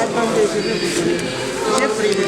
Attendez, je vais vous dire. J'ai pris le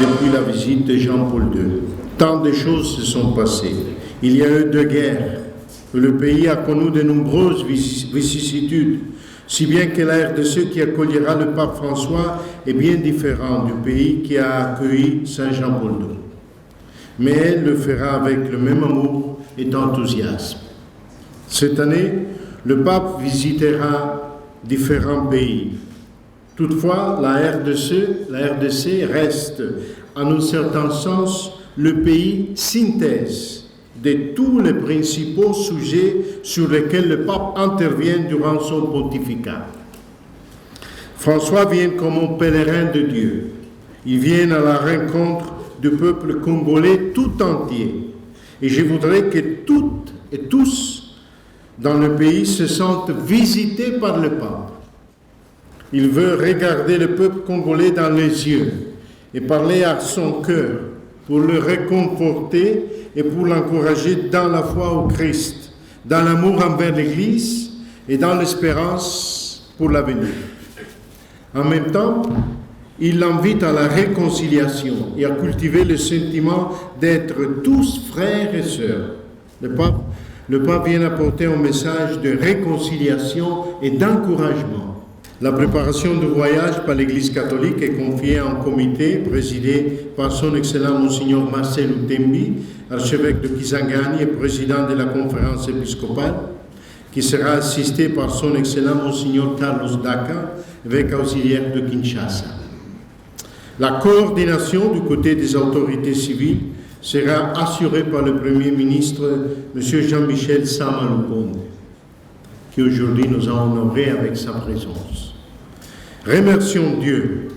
Depuis la visite de Jean-Paul II, tant de choses se sont passées. Il y a eu 2 guerres. Le pays a connu de nombreuses vicissitudes, si bien que la RDC qui accueillera le pape François est bien différent du pays qui a accueilli Saint Jean-Paul II. Mais elle le fera avec le même amour et enthousiasme. Cette année, le pape visitera différents pays. Toutefois, la RDC reste, en un certain sens, le pays synthèse de tous les principaux sujets sur lesquels le pape intervient durant son pontificat. François vient comme un pèlerin de Dieu. Il vient à la rencontre du peuple congolais tout entier. Et je voudrais que toutes et tous dans le pays se sentent visités par le pape. Il veut regarder le peuple congolais dans les yeux et parler à son cœur pour le réconforter et pour l'encourager dans la foi au Christ, dans l'amour envers l'Église et dans l'espérance pour l'avenir. En même temps, il l'invite à la réconciliation et à cultiver le sentiment d'être tous frères et sœurs. Le pape vient apporter un message de réconciliation et d'encouragement. La préparation du voyage par l'Église catholique est confiée à un comité présidé par son Excellent Monseigneur Marcel Utembi, archevêque de Kisangani et président de la conférence épiscopale, qui sera assisté par son Excellent Monseigneur Carlos Daca, évêque auxiliaire de Kinshasa. La coordination du côté des autorités civiles sera assurée par le Premier ministre, M. Jean-Michel Sama Lukonde, qui aujourd'hui nous a honorés avec sa présence. Remercions Dieu,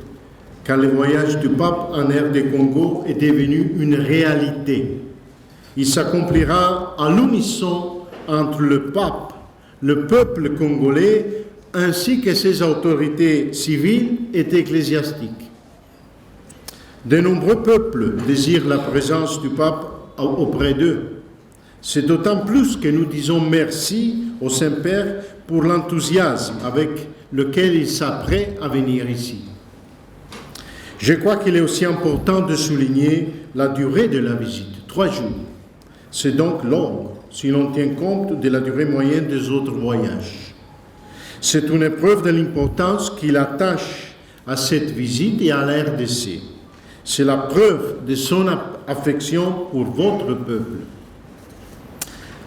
car le voyage du pape en RD Congo est devenu une réalité. Il s'accomplira à l'unisson entre le pape, le peuple congolais, ainsi que ses autorités civiles et ecclésiastiques. De nombreux peuples désirent la présence du pape auprès d'eux. C'est d'autant plus que nous disons merci au Saint-Père pour l'enthousiasme avec lequel il s'apprête à venir ici. Je crois qu'il est aussi important de souligner la durée de la visite, 3 jours. C'est donc long si l'on tient compte de la durée moyenne des autres voyages. C'est une preuve de l'importance qu'il attache à cette visite et à la RDC. C'est la preuve de son affection pour votre peuple.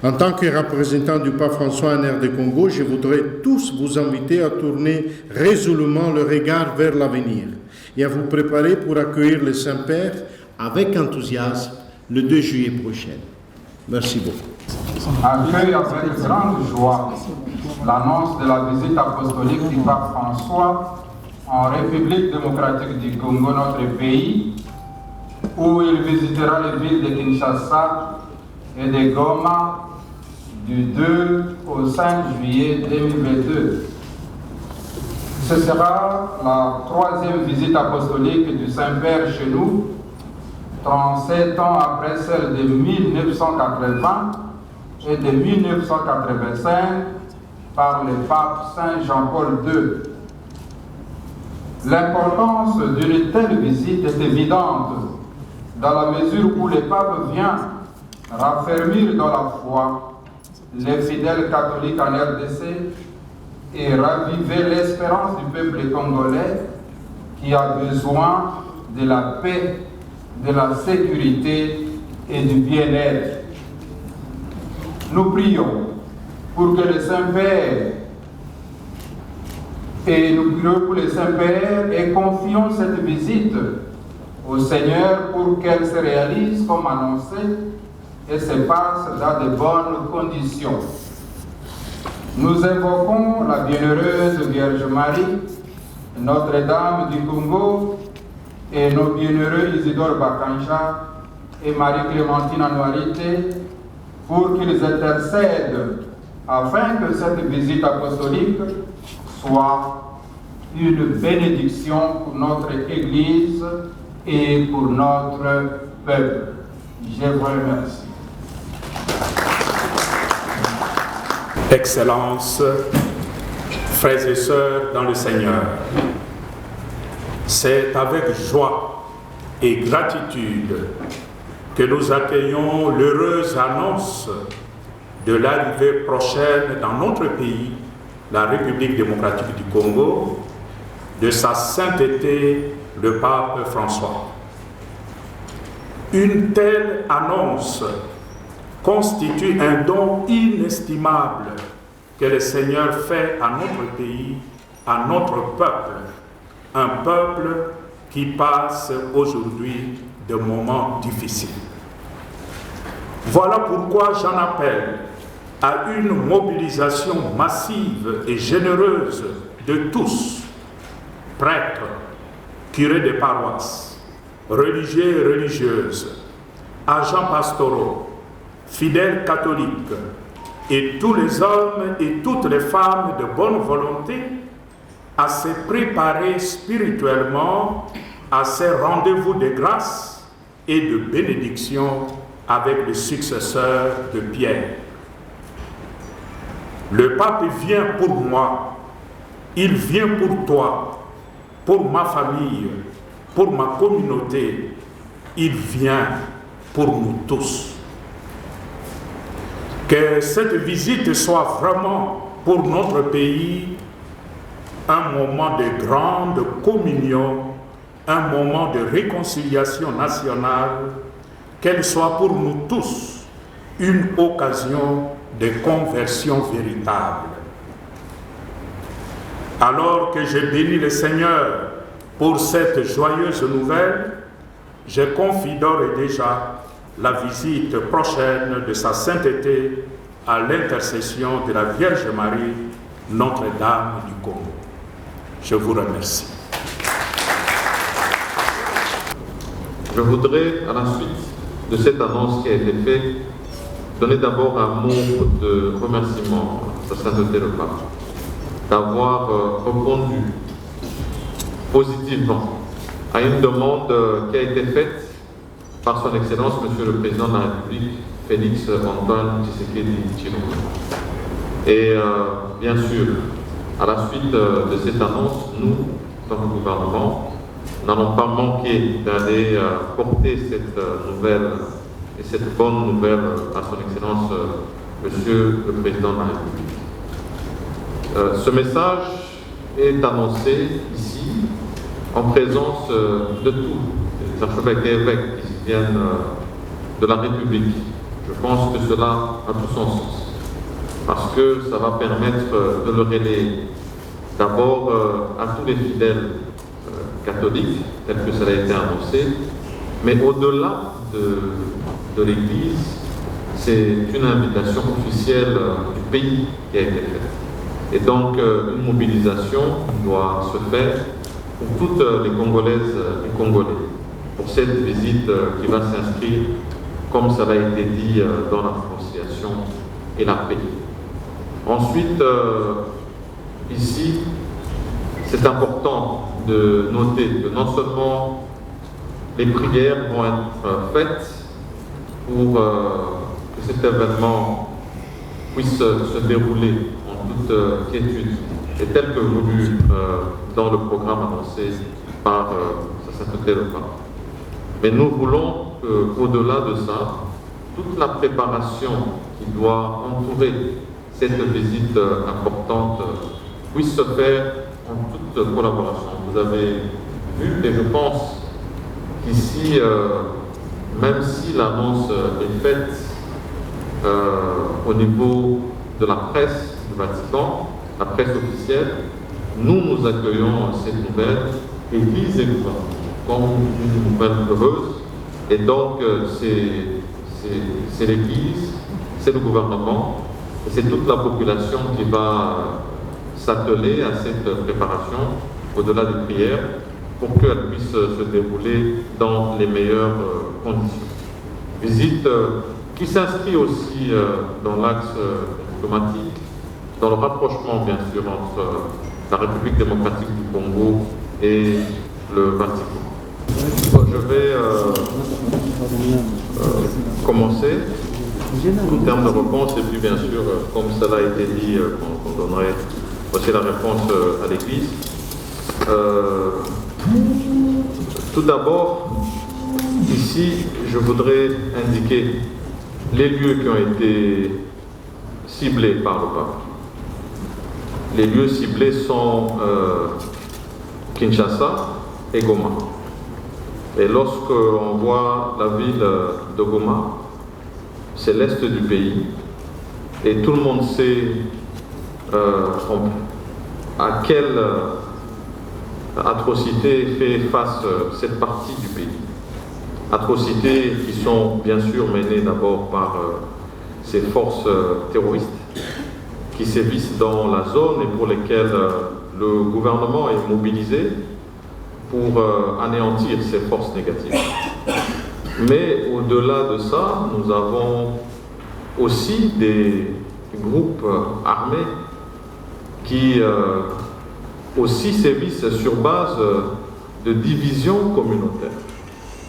En tant que représentant du pape François en RD Congo, je voudrais tous vous inviter à tourner résolument le regard vers l'avenir et à vous préparer pour accueillir le Saint-Père avec enthousiasme le 2 juillet prochain. Merci beaucoup. Accueille avec grande joie l'annonce de la visite apostolique du pape François en République démocratique du Congo, notre pays, où il visitera les villes de Kinshasa et de Goma du 2 au 5 juillet 2022. Ce sera la 3e visite apostolique du Saint-Père chez nous, 37 ans après celle de 1980 et de 1985 par le pape Saint Jean-Paul II. L'importance d'une telle visite est évidente dans la mesure où le pape vient raffermir dans la foi les fidèles catholiques en RDC et raviver l'espérance du peuple congolais qui a besoin de la paix, de la sécurité et du bien-être. Nous prions pour que le Saint-Père Et nous prions pour les Saints-Pères et confions cette visite au Seigneur pour qu'elle se réalise comme annoncé et se passe dans de bonnes conditions. Nous invoquons la bienheureuse Vierge Marie, Notre-Dame du Congo et nos bienheureux Isidore Bakanja et Marie-Clémentine Anouarité pour qu'ils intercèdent afin que cette visite apostolique soit une bénédiction pour notre Église et pour notre peuple. Je vous remercie. Excellences, frères et sœurs dans le Seigneur, c'est avec joie et gratitude que nous accueillons l'heureuse annonce de l'arrivée prochaine dans notre pays, la République démocratique du Congo, de sa sainteté, le pape François. Une telle annonce constitue un don inestimable que le Seigneur fait à notre pays, à notre peuple, un peuple qui passe aujourd'hui de moments difficiles. Voilà pourquoi j'en appelle à une mobilisation massive et généreuse de tous, prêtres, curés des paroisses, religieux et religieuses, agents pastoraux, fidèles catholiques et tous les hommes et toutes les femmes de bonne volonté à se préparer spirituellement à ces rendez-vous de grâce et de bénédiction avec le successeur de Pierre. Le pape vient pour moi, il vient pour toi, pour ma famille, pour ma communauté, il vient pour nous tous. Que cette visite soit vraiment pour notre pays un moment de grande communion, un moment de réconciliation nationale, qu'elle soit pour nous tous une occasion de conversion véritable. Alors que je bénis le Seigneur pour cette joyeuse nouvelle, je confie d'ores et déjà la visite prochaine de sa sainteté à l'intercession de la Vierge Marie, Notre-Dame du Congo. Je vous remercie. Je voudrais, à la suite de cette annonce qui a été faite, donner d'abord un mot de remerciement à sa sainteté le pape d'avoir répondu positivement à une demande qui a été faite par son Excellence, Monsieur le Président de la République, Félix Antoine Tshisekedi Tshilombo. Et bien sûr, à la suite de cette annonce, nous, dans le gouvernement, n'allons pas manquer d'aller porter cette nouvelle et cette bonne nouvelle à son Excellence, Monsieur le Président de la République. Ce message est annoncé ici en présence de tous les archevêques et évêques qui viennent de la République. Je pense que cela a tout son sens, parce que ça va permettre de le relayer d'abord à tous les fidèles catholiques, tel que cela a été annoncé, mais au-delà de l'Église, c'est une invitation officielle du pays qui a été faite. Et donc, une mobilisation doit se faire pour toutes les Congolaises et Congolais, pour cette visite qui va s'inscrire, comme ça a été dit, dans la réconciliation et la paix. Ensuite, ici, c'est important de noter que non seulement les prières vont être faites pour que cet événement puisse se dérouler en toute quiétude et tel que voulu dans le programme annoncé par sa sainteté le pape. Mais nous voulons qu'au-delà de ça, toute la préparation qui doit entourer cette visite importante puisse se faire en toute collaboration. Vous avez vu, et je pense qu'ici, même si l'annonce est faite au niveau de la presse du Vatican, la presse officielle, nous accueillons cette nouvelle, Église et gouvernement, comme une nouvelle heureuse. Et donc, c'est l'Église, c'est le gouvernement, et c'est toute la population qui va s'atteler à cette préparation, au-delà des prières, pour qu'elle puisse se dérouler dans les meilleures conditions. Visite qui s'inscrit aussi dans l'axe diplomatique, dans le rapprochement bien sûr entre la République démocratique du Congo et le Vatican. Je vais commencer en termes de réponse et puis bien sûr, comme cela a été dit, on donnerait aussi la réponse à l'Église. Tout d'abord, ici, je voudrais indiquer les lieux qui ont été ciblés par le pape. Les lieux ciblés sont Kinshasa et Goma. Et lorsqu'on voit la ville de Goma, c'est l'est du pays, et tout le monde sait à quelle atrocité fait face cette partie du pays. Atrocités qui sont bien sûr menées d'abord par ces forces terroristes qui sévissent dans la zone et pour lesquelles le gouvernement est mobilisé pour anéantir ces forces négatives. Mais au-delà de ça, nous avons aussi des groupes armés qui aussi sévissent sur base de divisions communautaires.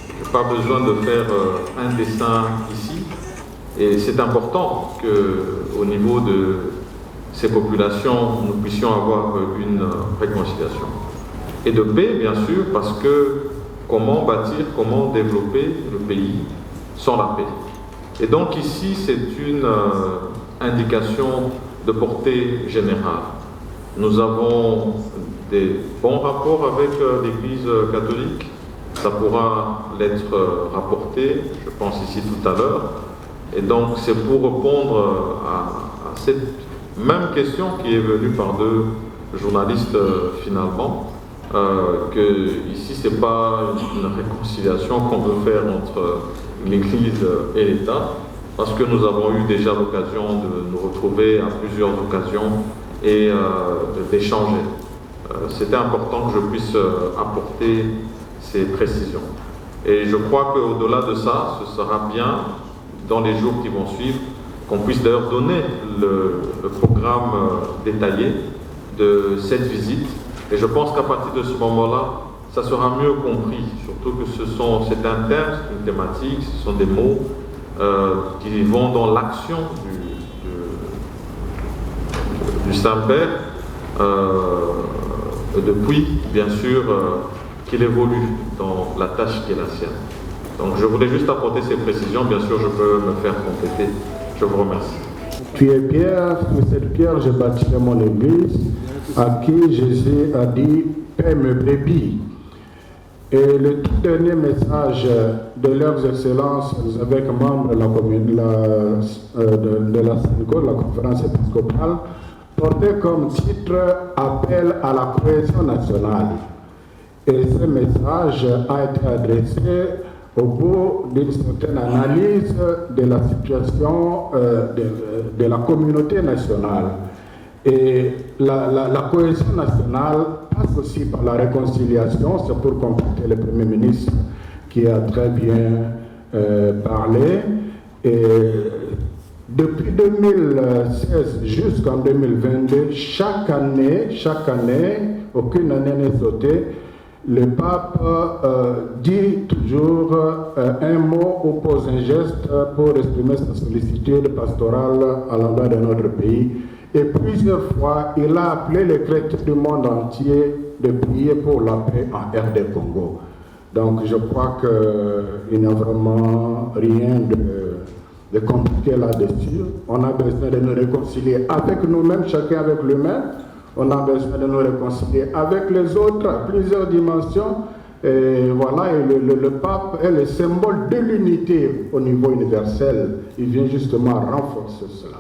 Je n'ai pas besoin de faire un dessin ici, et c'est important qu'au niveau de ces populations, nous puissions avoir une réconciliation. Et de paix, bien sûr, parce que comment bâtir, comment développer le pays sans la paix. Et donc ici, c'est une indication de portée générale. Nous avons des bons rapports avec l'Église catholique. Ça pourra l'être rapporté, je pense ici tout à l'heure. Et donc c'est pour répondre à cette même question qui est venue par deux journalistes finalement, que ici c'est pas une réconciliation qu'on veut faire entre l'Église et l'État, parce que nous avons eu déjà l'occasion de nous retrouver à plusieurs occasions et d'échanger. C'était important que je puisse apporter ces précisions. Et je crois qu'au-delà de ça, ce sera bien, dans les jours qui vont suivre, qu'on puisse d'ailleurs donner le programme détaillé de cette visite. Et je pense qu'à partir de ce moment-là, ça sera mieux compris, surtout que c'est un thème, c'est une thématique, ce sont des mots qui vont dans l'action du Saint-Père, depuis, bien sûr, qu'il évolue dans la tâche qui est la sienne. Donc je voulais juste apporter ces précisions, bien sûr je peux me faire compléter. Je vous remercie. Tu es Pierre, sur cette pierre je bâtirai mon église, à qui Jésus a dit « Paix mes brebis ». Et le tout dernier message de leurs excellences, les évêques membres de la Synagogue, la conférence épiscopale, portait comme titre « Appel à la cohésion nationale ». Et ce message a été adressé au bout d'une certaine analyse de la situation de la communauté nationale. Et la cohésion nationale passe aussi par la réconciliation, c'est pour compléter le Premier ministre qui a très bien parlé. Et depuis 2016 jusqu'en 2022, chaque année, aucune année n'est sautée, le pape dit toujours un mot ou pose un geste pour exprimer sa sollicitude pastorale à l'endroit de notre pays. Et plusieurs fois, il a appelé les chrétiens du monde entier de prier pour la paix en RD Congo. Donc je crois qu'il n'y a vraiment rien de compliqué là-dessus. On a besoin de nous réconcilier avec nous-mêmes, chacun avec lui-même. On a besoin de nous réconcilier avec les autres à plusieurs dimensions. Et voilà, et le pape est le symbole de l'unité au niveau universel. Il vient justement renforcer cela.